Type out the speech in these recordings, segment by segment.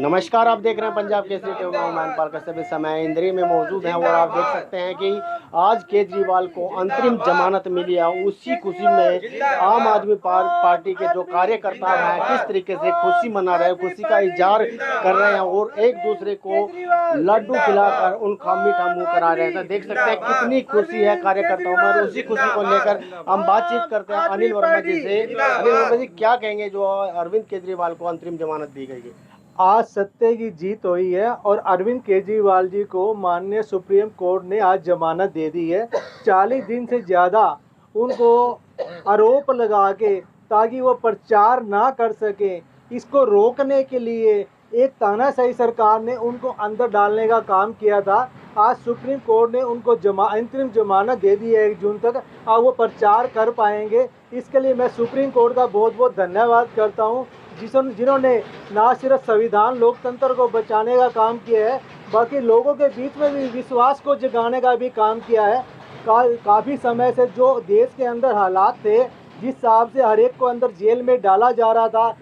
नमस्कार, आप देख रहे हैं पंजाब केसरी टीवी में। मैनपाल कश्यप इस समय इंद्री में मौजूद हैं और आप देख सकते हैं कि आज केजरीवाल को अंतरिम जमानत मिली है। उसी खुशी में आम आदमी पार्टी के जो कार्यकर्ता हैं किस तरीके से खुशी मना रहे हैं, खुशी का इजहार कर रहे हैं और एक दूसरे को लड्डू खिलाकर उनका मीठा मुंह करा रहे हैं। देख सकते हैं कितनी खुशी है कार्यकर्ताओं में और उसी खुशी को लेकर हम बातचीत करते हैं अनिल वर्मा जी से। अनिल वर्मा जी, क्या कहेंगे जो अरविंद केजरीवाल को अंतरिम जमानत दी गई है? आज सत्य की जीत हुई है और अरविंद केजरीवाल जी को माननीय सुप्रीम कोर्ट ने आज जमानत दे दी है। 40 दिन से ज़्यादा उनको आरोप लगा के ताकि वो प्रचार ना कर सके, इसको रोकने के लिए एक तानाशाही सरकार ने उनको अंदर डालने का काम किया था। आज सुप्रीम कोर्ट ने उनको अंतरिम जमानत दे दी है 1 जून तक। अब वो प्रचार कर पाएंगे। इसके लिए मैं सुप्रीम कोर्ट का बहुत बहुत धन्यवाद करता हूँ, जिन्होंने ना सिर्फ संविधान लोकतंत्र को बचाने का काम किया है, बल्कि लोगों के बीच में भी विश्वास को जगाने का भी काम किया है। काफ़ी समय से जो देश के अंदर हालात थे, जिस हिसाब से हर एक को अंदर जेल में डाला जा रहा था,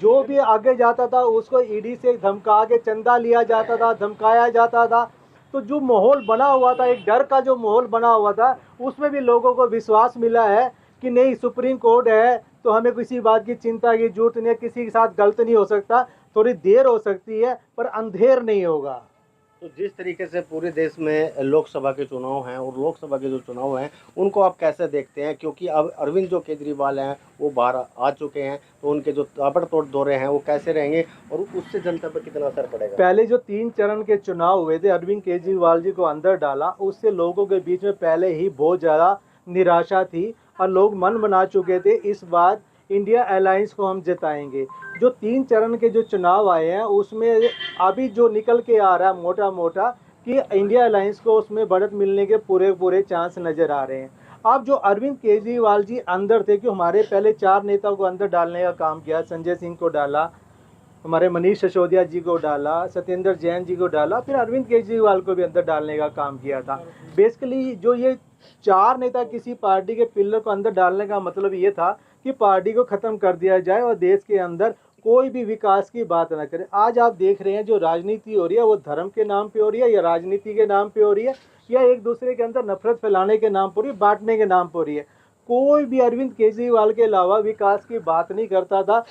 जो भी आगे जाता था उसको ईडी से धमका के चंदा लिया जाता था, धमकाया जाता था। तो जो माहौल बना हुआ था, एक डर का जो माहौल बना हुआ था, उसमें भी लोगों को विश्वास मिला है कि नहीं, सुप्रीम कोर्ट है तो हमें किसी बात की चिंता की जरूरत नहीं है, किसी के साथ गलत नहीं हो सकता। थोड़ी देर हो सकती है पर अंधेर नहीं होगा। तो जिस तरीके से पूरे देश में लोकसभा के चुनाव हैं और लोकसभा के जो चुनाव हैं उनको आप कैसे देखते हैं? क्योंकि अब अरविंद जो केजरीवाल हैं वो बाहर आ चुके हैं, तो उनके जो ताबड़तोड़ दौरे हैं वो कैसे रहेंगे और उससे जनता पर कितना असर पड़ेगा? पहले जो 3 चरण के चुनाव हुए थे, अरविंद केजरीवाल जी को अंदर डाला, उससे लोगों के बीच में पहले ही बहुत ज़्यादा निराशा थी और लोग मन बना चुके थे इस बार इंडिया अलायंस को हम जिताएंगे। जो 3 चरण के जो चुनाव आए हैं उसमें अभी जो निकल के आ रहा है मोटा मोटा कि इंडिया अलायंस को उसमें बढ़त मिलने के पूरे चांस नज़र आ रहे हैं। अब जो अरविंद केजरीवाल जी अंदर थे, कि हमारे पहले 4 नेताओं को अंदर डालने का काम किया, संजय सिंह को डाला, हमारे मनीष सिसोदिया जी को डाला, सत्येंद्र जैन जी को डाला, फिर अरविंद केजरीवाल को भी अंदर डालने का काम किया था। बेसिकली जो ये 4 नेता किसी पार्टी के पिलर को अंदर डालने का मतलब ये था कि पार्टी को ख़त्म कर दिया जाए और देश के अंदर कोई भी विकास की बात ना करे। आज आप देख रहे हैं जो राजनीति हो रही है वो धर्म के नाम पे हो रही है, या राजनीति के नाम पे हो रही है, या एक दूसरे के अंदर नफरत फैलाने के नाम पर हो रही है, बांटने के नाम पर हो रही है। कोई भी अरविंद केजरीवाल के अलावा विकास की बात नहीं करता था।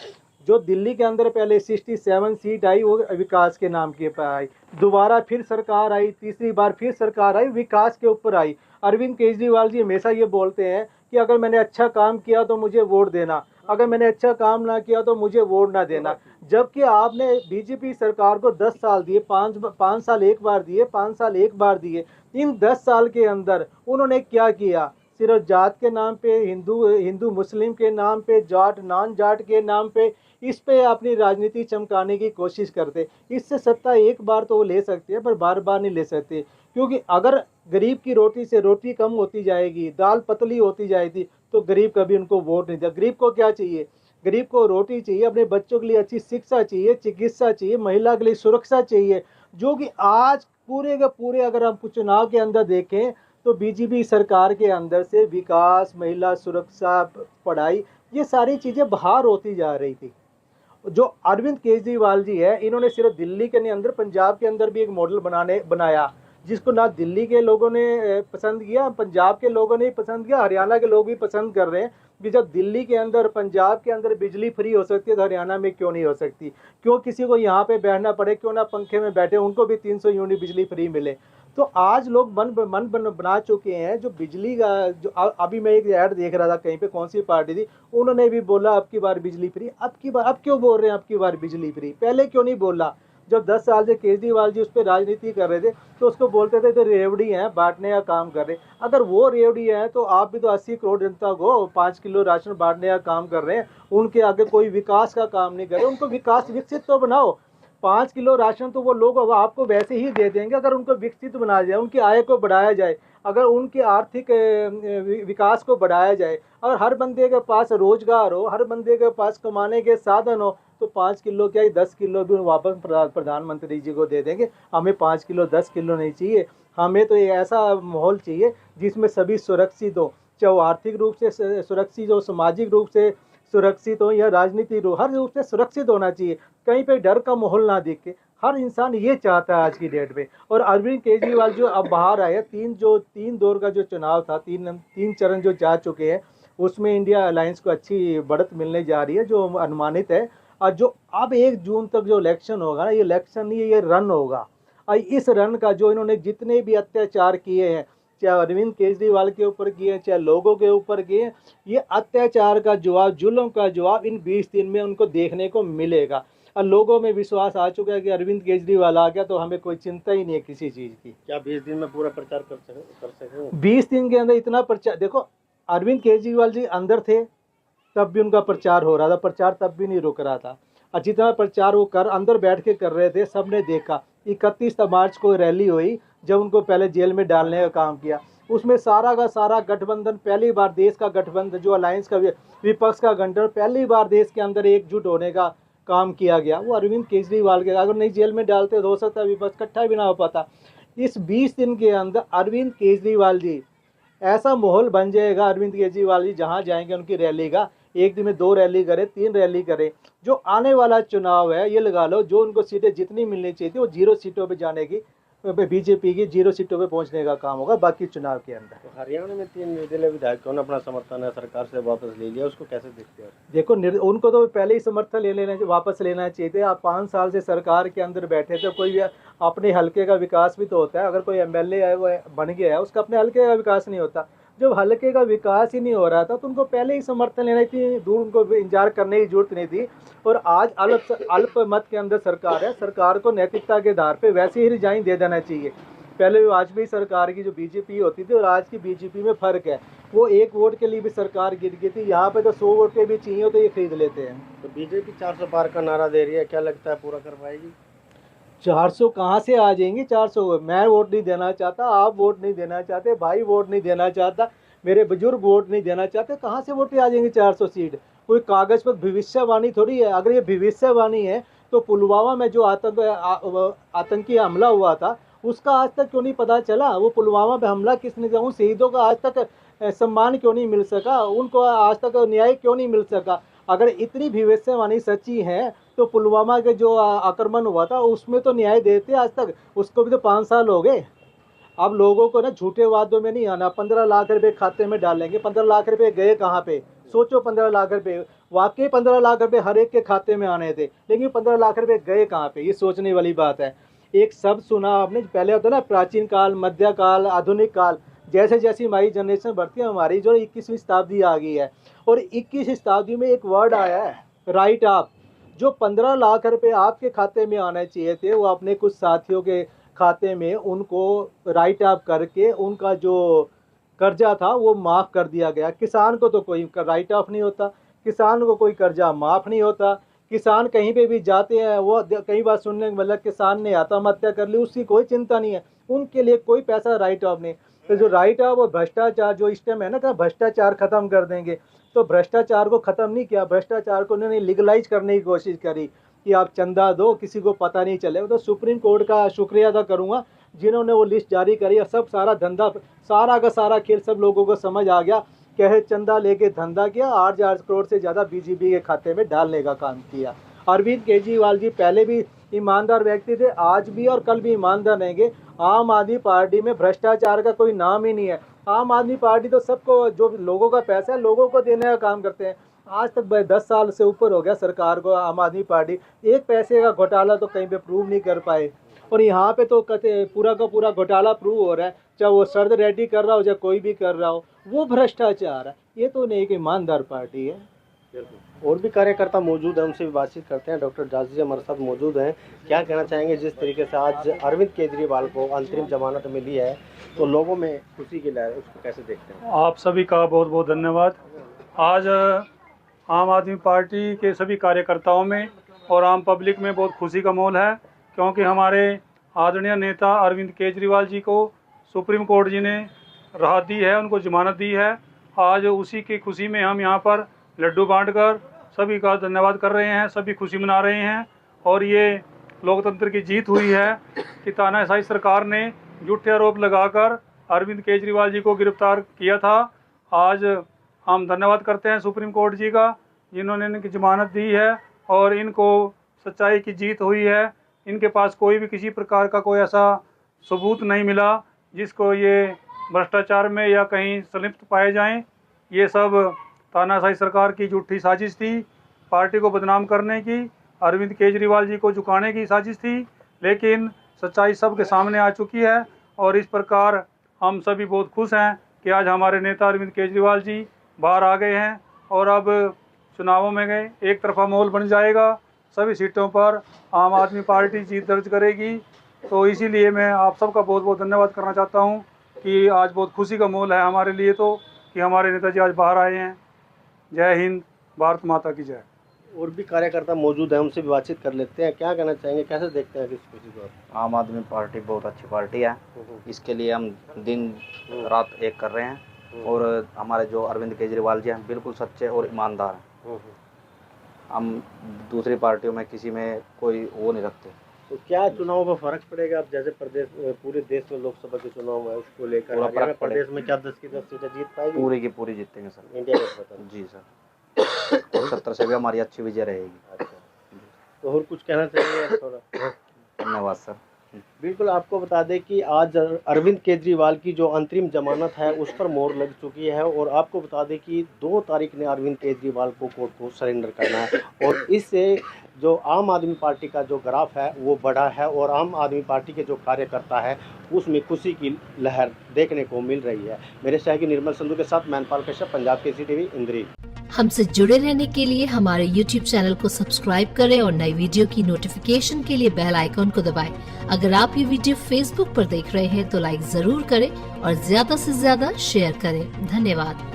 जो दिल्ली के अंदर पहले 67 सीट आई वो विकास के नाम के पर आई, दोबारा फिर सरकार आई, तीसरी बार फिर सरकार आई, विकास के ऊपर आई। अरविंद केजरीवाल जी हमेशा ये बोलते हैं कि अगर मैंने अच्छा काम किया तो मुझे वोट देना, अगर मैंने अच्छा काम ना किया तो मुझे वोट ना देना। जबकि आपने बीजेपी सरकार को 10 साल दिए, 5 साल एक बार दिए, 5 साल एक बार दिए। इन 10 साल के अंदर उन्होंने क्या किया? सिर्फ जात के नाम पे, हिंदू मुस्लिम के नाम पे, जाट नॉन जाट के नाम पे, इस पे अपनी राजनीति चमकाने की कोशिश करते। इससे सत्ता एक बार तो वो ले सकते हैं पर बार बार नहीं ले सकते, क्योंकि अगर गरीब की रोटी से रोटी कम होती जाएगी, दाल पतली होती जाएगी, तो गरीब कभी उनको वोट नहीं देगा। गरीब को क्या चाहिए? गरीब को रोटी चाहिए, अपने बच्चों के लिए अच्छी शिक्षा चाहिए, चिकित्सा चाहिए, महिला के लिए सुरक्षा चाहिए, जो कि आज पूरे के पूरे अगर हम चुनाव के अंदर देखें तो बीजेपी सरकार के अंदर से विकास, महिला सुरक्षा, पढ़ाई, ये सारी चीज़ें बाहर होती जा रही थी। जो अरविंद केजरीवाल जी है, इन्होंने सिर्फ दिल्ली के नहीं, अंदर पंजाब के अंदर भी एक मॉडल बनाया, जिसको ना दिल्ली के लोगों ने पसंद किया, पंजाब के लोगों ने पसंद किया, हरियाणा के लोग भी पसंद कर रहे हैं कि जब दिल्ली के अंदर, पंजाब के अंदर बिजली फ्री हो सकती है तो हरियाणा में क्यों नहीं हो सकती? क्यों किसी को यहाँ पे बैठना पड़े? क्यों ना पंखे में बैठे, उनको भी 300 यूनिट बिजली फ्री मिले। तो आज लोग बना चुके हैं। जो बिजली का जो अभी मैं एक ऐड देख रहा था कहीं पे, कौन सी पार्टी थी, उन्होंने भी बोला अब की बार बिजली फ्री। अब क्यों बोल रहे हैं अब की बार बिजली फ्री? पहले क्यों नहीं बोला? जब 10 साल से केजरीवाल जी उस पर राजनीति कर रहे थे तो उसको बोलते थे तो रेवड़ी हैं, बांटने का काम कर रहे। अगर वो रेवड़ी है तो आप भी तो 80 करोड़ जनता को 5 किलो राशन बांटने का काम कर रहे हैं, उनके आगे कोई विकास का काम नहीं कर रहे। उनको विकास विकसित तो बनाओ। 5 किलो राशन तो वो लोग अब आपको वैसे ही दे देंगे अगर उनको विकसित बनाया जाए, उनकी आय को बढ़ाया जाए, अगर उनके आर्थिक विकास को बढ़ाया जाए, अगर हर बंदे के पास रोजगार हो, हर बंदे के पास कमाने के साधन हो, तो 5 किलो क्या 10 किलो भी वापस प्रधानमंत्री जी को दे देंगे। हमें 5 किलो 10 किलो नहीं चाहिए, हमें तो ऐसा माहौल चाहिए जिसमें सभी सुरक्षित हो, चाहे वो आर्थिक रूप से सुरक्षित हो, सामाजिक रूप से सुरक्षित हो, या राजनीतिक रूप, हर रूप से सुरक्षित होना चाहिए। कहीं पे डर का माहौल ना दिखे। हर इंसान ये चाहता है आज की डेट में। और अरविंद केजरीवाल जो अब बाहर आए, तीन दौर का जो चुनाव था, तीन चरण जो जा चुके हैं, उसमें इंडिया अलायंस को अच्छी बढ़त मिलने जा रही है जो अनुमानित है। और जो अब 1 जून तक जो इलेक्शन होगा ना, ये इलेक्शन नहीं, ये रन होगा। और इस रन का जो इन्होंने जितने भी अत्याचार किए हैं, चाहे अरविंद केजरीवाल के ऊपर किए, चाहे लोगों के ऊपर किए, ये अत्याचार का जवाब, जुल्म का जवाब इन 20 दिन में उनको देखने को मिलेगा। और लोगों में विश्वास आ चुका है कि अरविंद केजरीवाल आ गया तो हमें कोई चिंता ही नहीं है किसी चीज़ की। क्या 20 दिन में पूरा प्रचार कर सकेंगे? 20 दिन के अंदर इतना प्रचार, देखो अरविंद केजरीवाल जी अंदर थे तब भी उनका प्रचार हो रहा था, प्रचार तब भी नहीं रुक रहा था। और जितना प्रचार वो अंदर बैठ के कर रहे थे, सबने देखा। 31 मार्च को रैली हुई जब उनको पहले जेल में डालने का काम किया, उसमें सारा का सारा गठबंधन, पहली बार देश का गठबंधन, जो अलायंस का विपक्ष का गठबंधन, पहली बार देश के अंदर एकजुट होने का काम किया गया, वो अरविंद केजरीवाल के। अगर नहीं जेल में डालते तो हो सकता है विपक्ष इकट्ठा भी ना हो पाता। इस 20 दिन के अंदर अरविंद केजरीवाल जी, ऐसा माहौल बन जाएगा, अरविंद केजरीवाल जी जहाँ जाएंगे उनकी रैली का, एक दिन में 2 रैली करे, 3 रैली करे। जो आने वाला चुनाव है, ये लगा लो, जो उनको सीटें जितनी मिलनी चाहिए थी वो 0 सीटों पे जाने की, बीजेपी की 0 सीटों पे पहुंचने का काम होगा बाकी चुनाव के अंदर। तो हरियाणा में 3 निर्दलीय विधायकों ने अपना समर्थन सरकार से वापस ले लिया, उसको कैसे देखते हो? देखो, उनको तो पहले ही समर्थन वापस लेना चाहिए थे। आप 5 साल से सरकार के अंदर बैठे थे, कोई अपने हलके का विकास भी तो होता है। अगर कोई एमएलए है वो बन गया है, उसका अपने हलके का विकास नहीं होता। जब हलके का विकास ही नहीं हो रहा था तो उनको पहले ही समर्थन लेना थी, दूर उनको इंतजार करने की जरूरत नहीं थी। और आज अल्प मत के अंदर सरकार है, सरकार को नैतिकता के आधार पे वैसे ही रिजाइन दे देना चाहिए। पहले वाजपेयी सरकार की जो बीजेपी होती थी और आज की बीजेपी में फ़र्क है। वो 1 वोट के लिए भी सरकार गिर गई थी, यहाँ पे तो 100 वोट के भी चाहिए तो ये खरीद लेते हैं। तो बीजेपी 400 पार का नारा दे रही है, क्या लगता है पूरा कर पाएगी? 400 कहाँ से आ जाएंगी? 400 मैं वोट नहीं देना चाहता, आप वोट नहीं देना चाहते, भाई वोट नहीं देना चाहता, मेरे बुजुर्ग वोट नहीं देना चाहते, कहाँ से वोट आ जाएंगी 400 सीट? कोई कागज़ पर भविष्यवाणी थोड़ी है। अगर ये भविष्यवाणी है तो पुलवामा में जो आतंकी हमला हुआ था, उसका आज तक क्यों नहीं पता चला? वो पुलवामा पे हमला किसने किया? उन शहीदों का आज तक सम्मान क्यों नहीं मिल सका? उनको आज तक न्याय क्यों नहीं मिल सका? अगर इतनी भविष्यवाणी सच्ची है तो पुलवामा के जो आक्रमण हुआ था उसमें तो न्याय देते आज तक, उसको भी तो 5 साल हो गए। अब लोगों को ना झूठे वादों में नहीं आना। 15 लाख रुपए खाते में डालेंगे, 15 लाख रुपए गए कहाँ पे? सोचो, 15 लाख रुपए, वाकई 15 लाख रुपए हर एक के खाते में आने थे, लेकिन 15 लाख रुपए गए कहाँ पे? ये सोचने वाली बात है। एक शब्द सुना आपने, पहले होता ना प्राचीन काल, मध्य काल, आधुनिक काल। जैसे जैसी हमारी जनरेशन बढ़ती है, हमारी जो 21वीं शताब्दी आ गई है, और 21वीं शताब्दी में एक वर्ड आया है, राइट ऑफ। जो 15 लाख रुपए आपके खाते में आने चाहिए थे, वो अपने कुछ साथियों के खाते में उनको राइट ऑफ करके उनका जो कर्जा था वो माफ़ कर दिया गया। किसान को तो कोई राइट ऑफ नहीं होता, किसान को कोई कर्जा माफ़ नहीं होता। किसान कहीं पे भी जाते हैं, वो कई बार सुनने को मिला किसान ने आत्महत्या कर ली, उसकी कोई चिंता नहीं है, उनके लिए कोई पैसा राइट ऑफ नहीं। तो जो राइट ऑफ और भ्रष्टाचार जो इस टाइम है ना, क्या भ्रष्टाचार खत्म कर देंगे, तो भ्रष्टाचार को ख़त्म नहीं किया, भ्रष्टाचार को उन्होंने लीगलाइज करने की कोशिश करी कि आप चंदा दो, किसी को पता नहीं चले। तो सुप्रीम कोर्ट का शुक्रिया अदा करूँगा जिन्होंने वो लिस्ट जारी करी, और सब सारा धंधा, सारा का सारा खेल सब लोगों को समझ आ गया। कहे चंदा लेके धंधा किया, 8,000 करोड़ से ज़्यादा बीजेपी के खाते में डालने का काम किया। अरविंद केजरीवाल जी पहले भी ईमानदार व्यक्ति थे, आज भी और कल भी ईमानदार रहेंगे। आम आदमी पार्टी में भ्रष्टाचार का कोई नाम ही नहीं है। आम आदमी पार्टी तो सबको, जो लोगों का पैसा है लोगों को देने का काम करते हैं। आज तक 10 साल से ऊपर हो गया सरकार को, आम आदमी पार्टी एक पैसे का घोटाला तो कहीं पे प्रूव नहीं कर पाए। और यहाँ पे तो कहते पूरा का पूरा घोटाला प्रूव हो रहा है, चाहे वो शरद रेड्डी कर रहा हो चाहे कोई भी कर रहा हो, वो भ्रष्टाचार है। ये तो नहीं एक ईमानदार पार्टी है। और भी कार्यकर्ता मौजूद हैं, उनसे भी बातचीत करते हैं। डॉक्टर जाज जी हमारे साथ मौजूद हैं, क्या कहना चाहेंगे? जिस तरीके से आज अरविंद केजरीवाल को अंतरिम जमानत मिली है तो लोगों में खुशी की लहर है, उसको कैसे देखते हैं? आप सभी का बहुत बहुत धन्यवाद। आज आम आदमी पार्टी के सभी कार्यकर्ताओं में और आम पब्लिक में बहुत खुशी का माहौल है, क्योंकि हमारे आदरणीय नेता अरविंद केजरीवाल जी को सुप्रीम कोर्ट जी ने राहत दी है, उनको जमानत दी है। आज उसी की खुशी में हम यहाँ पर लड्डू बांटकर सभी का धन्यवाद कर रहे हैं, सभी खुशी मना रहे हैं। और ये लोकतंत्र की जीत हुई है कि तानाशाही सरकार ने झूठे आरोप लगाकर अरविंद केजरीवाल जी को गिरफ्तार किया था। आज हम धन्यवाद करते हैं सुप्रीम कोर्ट जी का, जिन्होंने इनकी जमानत दी है और इनको सच्चाई की जीत हुई है। इनके पास कोई भी किसी प्रकार का कोई ऐसा सबूत नहीं मिला जिसको ये भ्रष्टाचार में या कहीं संलिप्त पाए जाएं। ये सब तानाशाही सरकार की झूठी साजिश थी, पार्टी को बदनाम करने की, अरविंद केजरीवाल जी को झुकाने की साजिश थी। लेकिन सच्चाई सबके सामने आ चुकी है और इस प्रकार हम सभी बहुत खुश हैं कि आज हमारे नेता अरविंद केजरीवाल जी बाहर आ गए हैं और अब चुनावों में गए एक तरफा माहौल बन जाएगा। सभी सीटों पर आम आदमी पार्टी जीत दर्ज करेगी। तो इसीलिए मैं आप सबका बहुत बहुत धन्यवाद करना चाहता हूं कि आज बहुत खुशी का माहौल है हमारे लिए तो कि हमारे नेताजी आज बाहर आए हैं। जय हिंद, भारत माता की जय। और भी कार्यकर्ता मौजूद हैं, उनसे भी बातचीत कर लेते हैं। क्या कहना चाहेंगे, कैसे देखते हैं किस खुशी को? आम आदमी पार्टी बहुत अच्छी पार्टी है, इसके लिए हम दिन रात एक कर रहे हैं। और हमारे जो अरविंद केजरीवाल जी हैं बिल्कुल सच्चे और ईमानदार हैं। हम दूसरी पार्टियों में किसी में कोई वो नहीं रखते। तो क्या चुनाव में फर्क पड़ेगा? अब जैसे प्रदेश पूरे देश में लोकसभा के चुनाव है, उसको लेकर पूरा हरियाणा फर्क प्रदेश में क्या 10 की 10 सीटें जीत पाएगी? पूरी की पूरी जीतेंगे सर। इंडिया गठबंधन। जी सर, 70 से भी हमारी अच्छी विजय रहेगी। अच्छा, तो और कुछ कहना चाहिए थोड़ा? धन्यवाद सर। बिल्कुल, आपको बता दें कि आज अरविंद केजरीवाल की जो अंतरिम जमानत है उस पर मोहर लग चुकी है और आपको बता दें कि 2 तारीख ने अरविंद केजरीवाल को कोर्ट को सरेंडर करना है और इससे जो आम आदमी पार्टी का जो ग्राफ है वो बढ़ा है और आम आदमी पार्टी के जो कार्यकर्ता है उसमें खुशी की लहर देखने को मिल रही है। मेरे सहयोगी निर्मल संधू के साथ मैनपाल कश्यप, पंजाब केसरी टीवी, इंद्री। हमसे जुड़े रहने के लिए हमारे YouTube चैनल को सब्सक्राइब करें और नई वीडियो की नोटिफिकेशन के लिए बेल आइकॉन को दबाएं। अगर आप ये वीडियो Facebook पर देख रहे हैं तो लाइक जरूर करें और ज्यादा से ज्यादा शेयर करें। धन्यवाद।